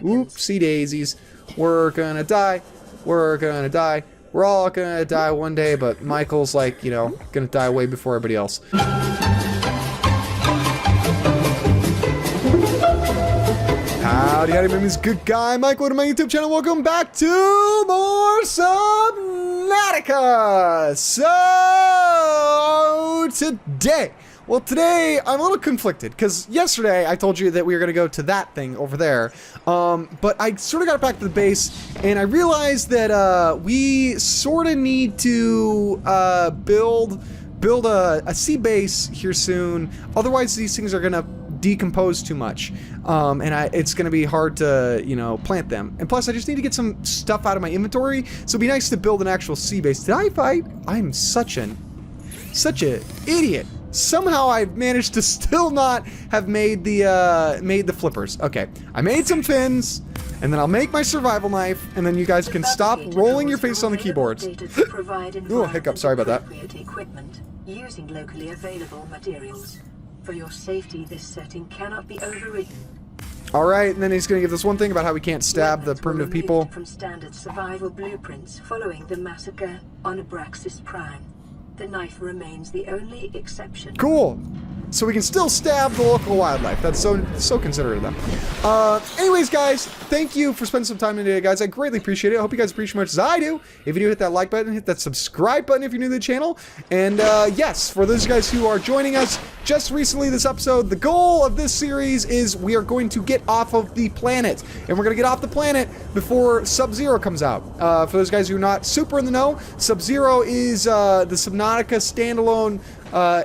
Oopsie daisies. We're gonna die. We're gonna die. We're all gonna die one day, but Michael's like, you know, gonna die way before everybody else. Howdy, howdy, my name is Good Guy Michael to my YouTube channel. Welcome back to more Subnautica. So today I'm a little conflicted because yesterday I told you that we were gonna go to that thing over there, but I sort of got back to the base and I realized that we sort of need to build a sea base here soon. Otherwise, these things are gonna decompose too much, and it's gonna be hard to, you know, plant them. And plus, I just need to get some stuff out of my inventory, so it'd be nice to build an actual sea base. Did I fight? I'm such an idiot. Somehow I've managed to still not have made the flippers. Okay, I made some fins, and then I'll make my survival knife, and then you guys can stop rolling your face on the keyboards. Ooh, hiccup, sorry about that. Using locally available materials. For your safety, this setting cannot be overridden. Alright, and then he's going to give us one thing about how we can't stab the primitive people. From standard survival blueprints following the massacre on Abraxas Prime. The knife remains the only exception. Cool. So we can still stab the local wildlife. That's so considerate of them. Anyways, guys, thank you for spending some time today, guys. I greatly appreciate it. I hope you guys appreciate as much as I do. If you do, hit that like button, hit that subscribe button if you're new to the channel. And yes, for those guys who are joining us just recently this episode, the goal of this series is we are going to get off of the planet. And we're going to get off the planet before Sub-Zero comes out. For those guys who are not super in the know, Sub-Zero is the Subnautica standalone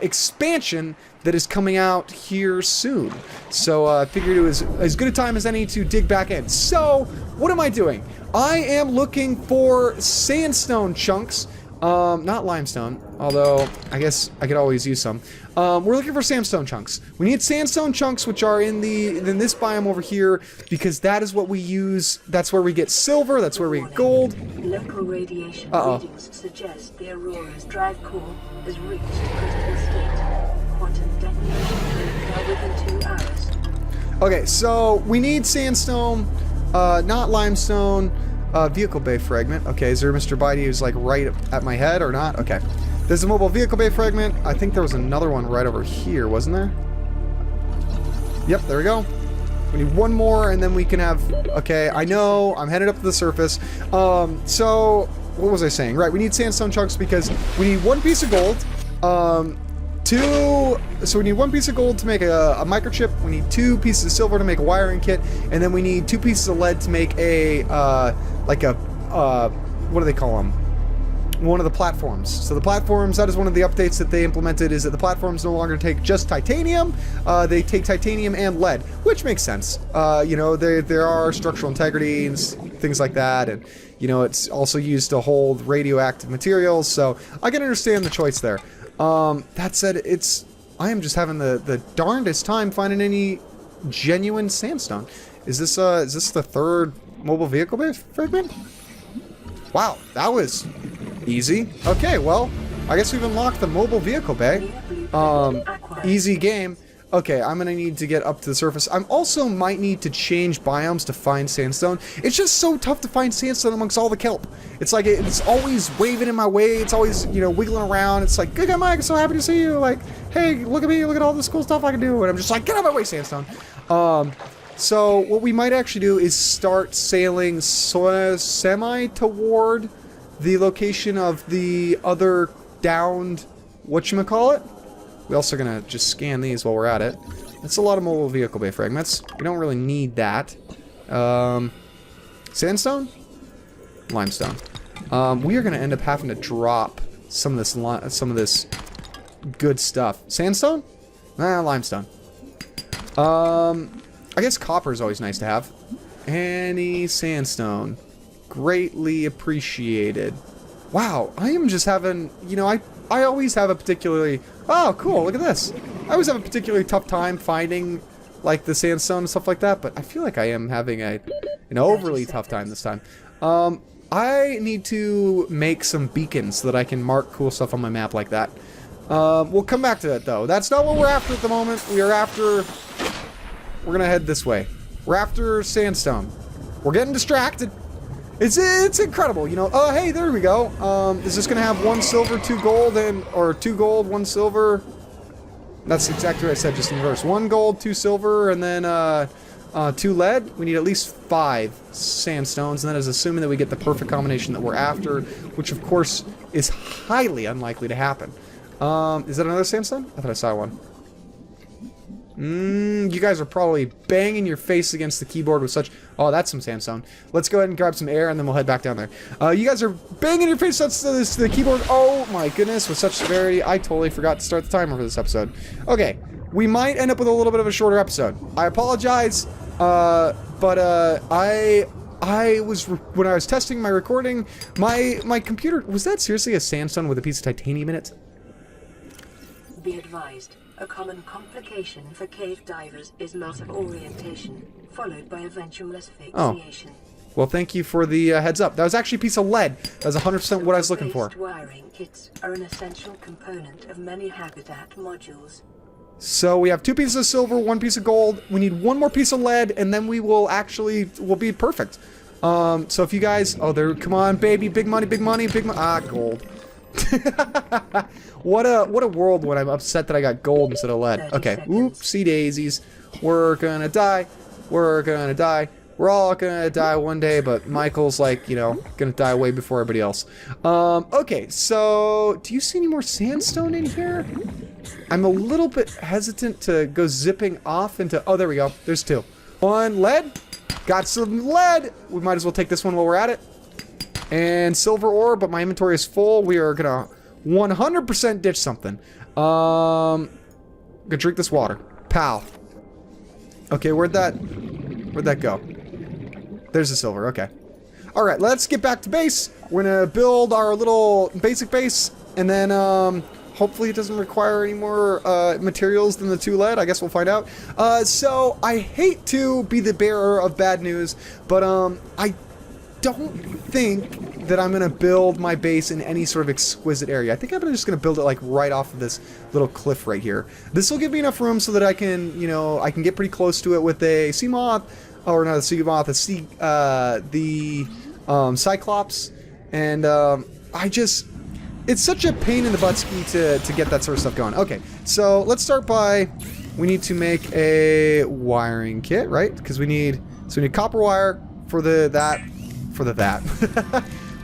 expansion that is coming out here soon. So I figured it was as good a time as any to dig back in. So what am I doing? I am looking for sandstone chunks, not limestone, although I guess I could always use some. We're looking for sandstone chunks. We need sandstone chunks, which are in this biome over here, because that is what we use. That's where we get silver. That's where we get gold. Local radiation readings suggest the Aurora's drive core has reached critical state. Quantum detonation will occur within 2 hours. Okay, so we need sandstone, not limestone. Vehicle bay fragment. Okay, is there Mr. Bitey who's like right at my head or not? Okay. There's a mobile vehicle bay fragment. I think there was another one right over here, wasn't there? Yep, there we go. We need one more and then we can have... Okay, I know. I'm headed up to the surface. So, what was I saying? Right, we need sandstone chunks because we need 1 piece of gold. So we need 1 piece of gold to make a microchip. We need 2 pieces of silver to make a wiring kit. And then we need 2 pieces of lead to make a, what do they call them? One of the platforms. So the platforms, that is one of the updates that they implemented, is that the platforms no longer take just titanium, they take titanium and lead, which makes sense. You know, there are structural integrity and things like that, and, you know, it's also used to hold radioactive materials, so I can understand the choice there. That said, I am just having the darndest time finding any genuine sandstone. Is this the 3rd mobile vehicle bay fragment? Wow, that was easy. Okay, well, I guess we've unlocked the mobile vehicle bay. Easy game. Okay, I'm gonna need to get up to the surface. I also might need to change biomes to find sandstone. It's just so tough to find sandstone amongst all the kelp. It's like, it's always waving in my way. It's always, you know, wiggling around. It's like, good guy Mike, I'm so happy to see you. Like, hey, look at me, look at all this cool stuff I can do. And I'm just like, get out of my way, sandstone. So what we might actually do is start sailing semi toward the location of the other downed, whatchamacallit? We're also gonna just scan these while we're at it. That's a lot of mobile vehicle bay fragments. We don't really need that. Sandstone? Limestone. We are gonna end up having to drop some of this good stuff. Sandstone? Nah, limestone. I guess copper is always nice to have. Any sandstone. Greatly appreciated. Wow, I am just having, you know, I always have a particularly... Oh, cool, look at this. I always have a particularly tough time finding, like, the sandstone and stuff like that, but I feel like I am having an overly tough time this time. I need to make some beacons so that I can mark cool stuff on my map like that. We'll come back to that, though. That's not what we're after at the moment. We're gonna head this way. We're after sandstone. We're getting distracted. It's incredible, you know. Oh, hey, there we go. Is this gonna have 1 silver, 2 gold, or 2 gold, 1 silver? That's exactly what I said, just in reverse. 1 gold, 2 silver, and then 2 lead. We need at least 5 sandstones, and that is assuming that we get the perfect combination that we're after, which of course is highly unlikely to happen. Is that another sandstone? I thought I saw one. You guys are probably banging your face against the keyboard with such... Oh, that's some sandstone. Let's go ahead and grab some air, and then we'll head back down there. You guys are banging your face against the keyboard. Oh my goodness, with such severity. I totally forgot to start the timer for this episode. Okay, we might end up with a little bit of a shorter episode. I apologize, but I was... When I was testing my recording, my computer... Was that seriously a sandstone with a piece of titanium in it? Be advised. A common complication for cave divers is loss of orientation, followed by eventual asphyxiation. Oh. Well, thank you for the heads up. That was actually a piece of lead. That was 100% what I was looking for. Wiring kits are an essential component of many habitat modules. So we have 2 pieces of silver, 1 piece of gold. We need 1 more piece of lead, and then we'll be perfect. So if you guys... Oh, there... Come on, baby. Big money, big money, big money. Ah, gold. What a world when I'm upset that I got gold instead of lead. Okay, oopsie daisies. We're gonna die. We're gonna die. We're all gonna die one day, but Michael's like, you know, gonna die way before everybody else. Okay, so do you see any more sandstone in here? I'm a little bit hesitant to go zipping off into... Oh, there we go. There's 2. 1 lead. Got some lead. We might as well take this one while we're at it. And silver ore, but my inventory is full. We are gonna 100% ditch something. Gonna drink this water. Pow. Okay, where'd that go? There's the silver, okay. Alright, let's get back to base. We're gonna build our little basic base, and then, hopefully it doesn't require any more, materials than the 2 lead. I guess we'll find out. So, I hate to be the bearer of bad news, but, I don't think that I'm gonna build my base in any sort of exquisite area. I think I'm just gonna build it like right off of this little cliff right here. This will give me enough room so that I can, you know, I can get pretty close to it with a sea moth, or not a sea moth, the Cyclops, and it's such a pain in the butt ski to get that sort of stuff going. Okay, so let's start by, we need to make a wiring kit, right? Because we need copper wire for that.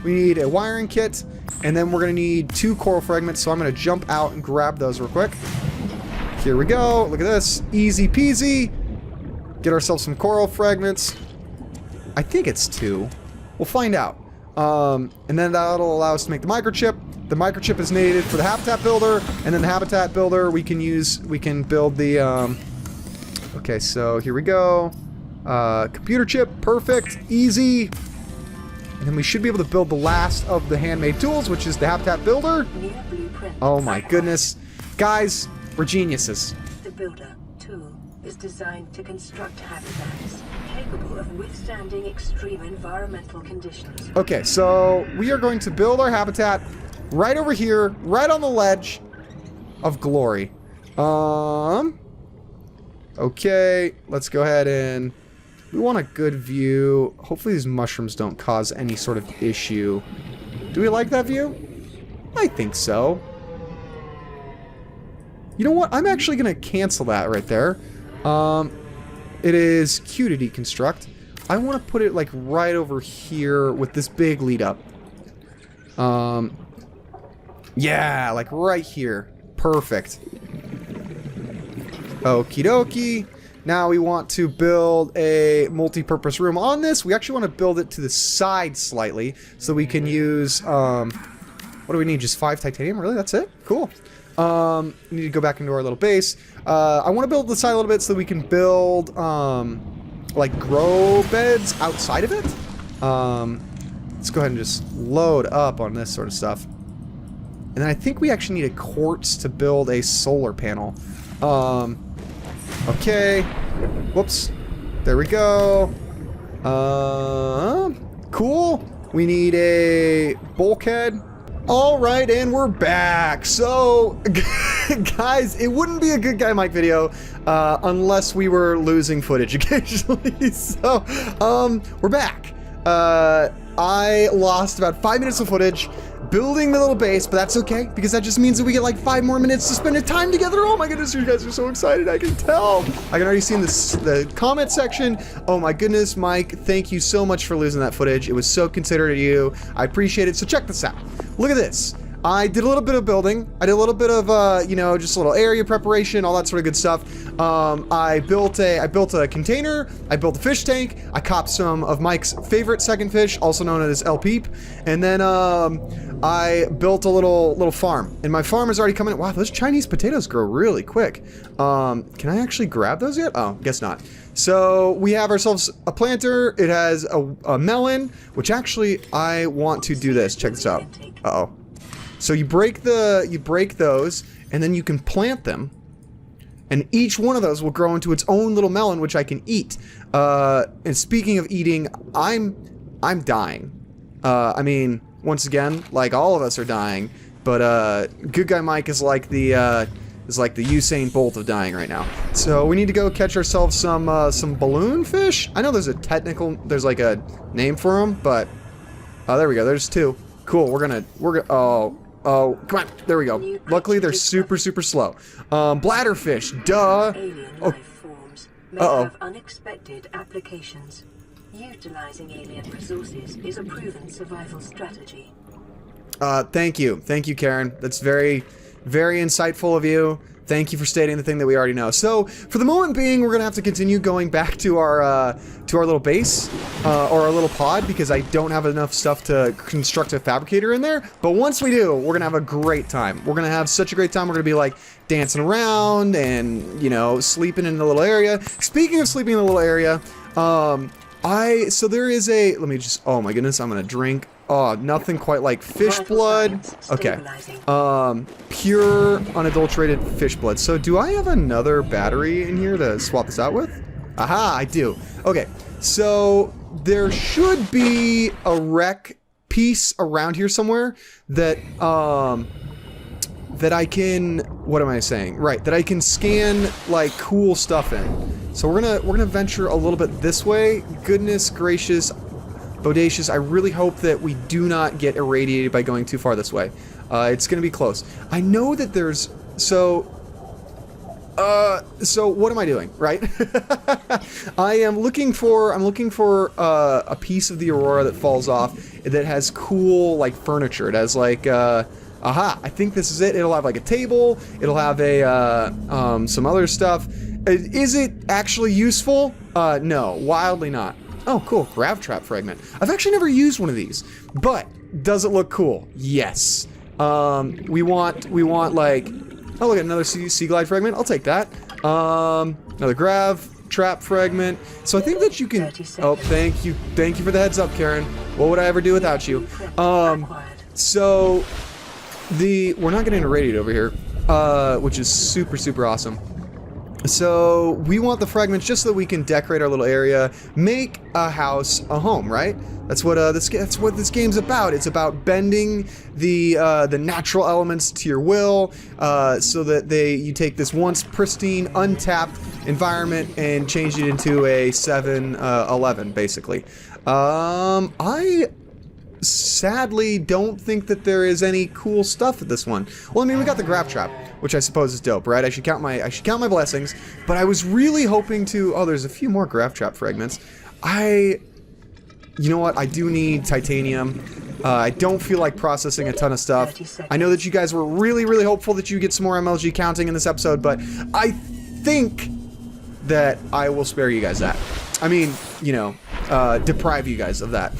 We need a wiring kit, and then we're going to need 2 coral fragments, so I'm going to jump out and grab those real quick. Here we go. Look at this. Easy peasy. Get ourselves some coral fragments. I think it's 2. We'll find out. And then that'll allow us to make the microchip. The microchip is needed for the habitat builder, and then the habitat builder we can build the... Okay, so here we go. Computer chip. Perfect. Easy. And then we should be able to build the last of the handmade tools, which is the habitat builder. Oh my goodness. Guys, we're geniuses. The builder tool is designed to construct habitats capable of withstanding extreme environmental conditions. Okay, so we are going to build our habitat right over here, right on the ledge of glory. Okay, let's go ahead and... We want a good view. Hopefully these mushrooms don't cause any sort of issue. Do we like that view? I think so. You know what? I'm actually going to cancel that right there. It is Q to deconstruct. I want to put it like right over here with this big lead up. Yeah, like right here. Perfect. Okie dokie. Now we want to build a multi-purpose room on this. We actually want to build it to the side slightly so we can use, what do we need? Just 5 titanium? Really? That's it? Cool. We need to go back into our little base. I want to build the side a little bit so that we can build, like grow beds outside of it. Let's go ahead and just load up on this sort of stuff. And then I think we actually need a quartz to build a solar panel. Okay. Whoops. There we go. Cool. We need a bulkhead. Alright, and we're back. So, Guys, it wouldn't be a Good Guy Mike video unless we were losing footage occasionally. So, we're back. I lost about 5 minutes of footage building the little base, but that's okay, because that just means that we get like 5 more minutes to spend time together. Oh my goodness, you guys are so excited, I can tell. I can already see in the comment section. Oh my goodness, Mike, thank you so much for losing that footage. It was so considerate of you. I appreciate it. So check this out. Look at this. I did a little bit of building. I did a little bit of, you know, just a little area preparation, all that sort of good stuff. I built a container. I built a fish tank. I copped some of Mike's favorite second fish, also known as El Peep. And then, I built a little farm. And my farm is already coming. Wow, those Chinese potatoes grow really quick. Can I actually grab those yet? Oh, guess not. So we have ourselves a planter. It has a melon, which actually I want to do this. Check this out. Uh-oh. So you break those, and then you can plant them, and each one of those will grow into its own little melon, which I can eat. And speaking of eating, I'm dying. I mean, once again, like all of us are dying, but Good Guy Mike is like the Usain Bolt of dying right now. So we need to go catch ourselves some balloon fish. I know there's like a name for them, but there we go. There's two. Cool. We're gonna. Oh, come on. There we go. Luckily, they're super slow. Bladderfish. Duh. Alien life forms may have unexpected applications. Utilizing alien resources is a proven survival strategy. Thank you, Karen. That's very, very insightful of you. Thank you for stating the thing that we already know. So, for the moment being, we're gonna have to continue going back to our little base, or our little pod, because I don't have enough stuff to construct a fabricator in there. But once we do, we're gonna have a great time. We're gonna have such a great time. We're gonna be like dancing around and, you know, sleeping in the little area. Speaking of sleeping in the little area, so there is let me just, oh my goodness, I'm gonna drink. Oh, nothing quite like fish blood. Okay. Pure, unadulterated fish blood. So do I have another battery in here to swap this out with? Aha, I do. Okay, so there should be a rec piece around here somewhere that, that I can, what am I saying? Right, that I can scan, like, cool stuff in. So we're gonna venture a little bit this way. Goodness gracious, bodacious, I really hope that we do not get irradiated by going too far this way. It's gonna be close. I know that there's, so what am I doing, right? I'm looking for a piece of the aurora that falls off that has cool, like, furniture. It has, like, aha, I think this is it. It'll have, like, a table. It'll have some other stuff. Is it actually useful? No, wildly not. Oh, cool, grav trap fragment. I've actually never used one of these, but does it look cool? Yes. We want like, oh, look at another sea glide fragment. I'll take that. Another grav trap fragment. So I think that you can. Oh, thank you for the heads up, Karen. What would I ever do without you? So we're not getting irradiated over here, which is super awesome. So we want the fragments just so that we can decorate our little area, make a house a home, right? That's what this game's about. It's about bending the natural elements to your will, so that you take this once pristine, untapped environment and change it into a 7-Eleven, basically. I sadly don't think that there is any cool stuff at this one. Well, I mean, we got the grav trap, which I suppose is dope, right? I should count my blessings, but I was really hoping to. Oh, there's a few more grav trap fragments. You know what? I do need titanium. I don't feel like processing a ton of stuff. I know that you guys were really hopeful that you get some more MLG counting in this episode, but I think that I will spare you guys that. I mean, you know, deprive you guys of that.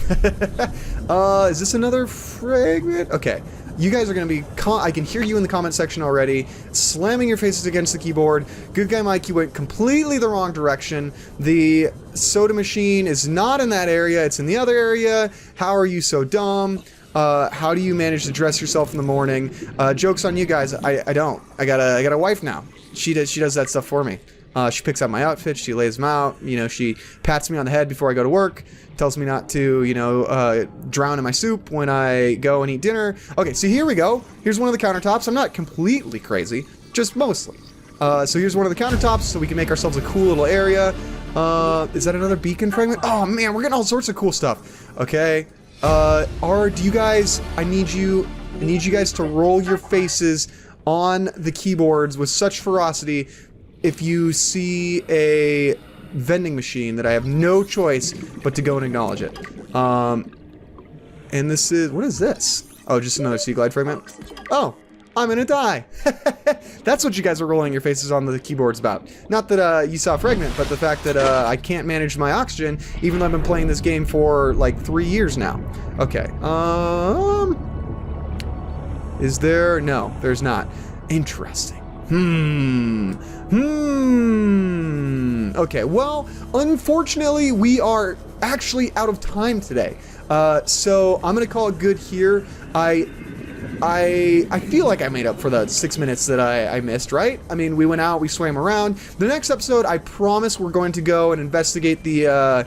Is this another fragment? Okay. You guys are going to be, I can hear you in the comment section already, slamming your faces against the keyboard. Good Guy Mike, you went completely the wrong direction. The soda machine is not in that area, it's in the other area. How are you so dumb? How do you manage to dress yourself in the morning? Joke's on you guys, I don't. I got a wife now. She does that stuff for me. She picks out my outfits, she lays them out, you know, she pats me on the head before I go to work, tells me not to, you know, drown in my soup when I go and eat dinner. Okay, so here we go. Here's one of the countertops. I'm not completely crazy. just mostly. So here's one of the countertops, so we can make ourselves a cool little area. Is that another beacon fragment? Oh man, we're getting all sorts of cool stuff. Okay. Do you guys? I need you guys to roll your faces on the keyboards with such ferocity if you see a vending machine that I have no choice but to go and acknowledge it. And this is, what is this? Oh, just another sea glide fragment. Oh, I'm gonna die. That's what you guys are rolling your faces on the keyboards about. Not that you saw a fragment, but the fact that I can't manage my oxygen, even though I've been playing this game for like 3 years now. Okay. Is there? No, there's not. Interesting. Okay, well, unfortunately, we are actually out of time today. So I'm gonna call it good here. I feel like I made up for the 6 minutes that I missed, right? I mean, we went out, we swam around. The next episode, I promise we're going to go and investigate the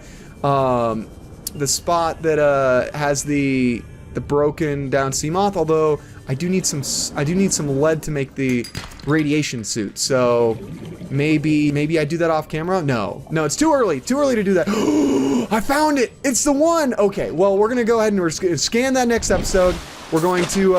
spot that has the broken down sea moth. Although I do need some lead to make the radiation suit. So maybe I do that off camera. No, it's too early to do that. I found it. It's the one. Okay, well, we're gonna go ahead and scan that next episode. We're going to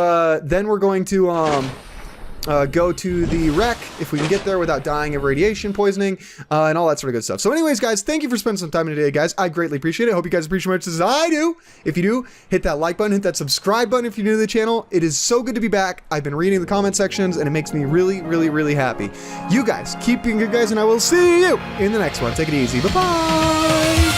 go to the wreck if we can get there without dying of radiation poisoning and all that sort of good stuff. So anyways, guys, thank you for spending some time today, guys. I greatly appreciate it. I hope you guys appreciate it as much as I do. If you do, hit that like button, hit that subscribe button if you're new to the channel. It is so good to be back. I've been reading the comment sections and it makes me really, really, really happy. You guys keep being good guys, and I will see you in the next one. Take it easy. Bye-bye.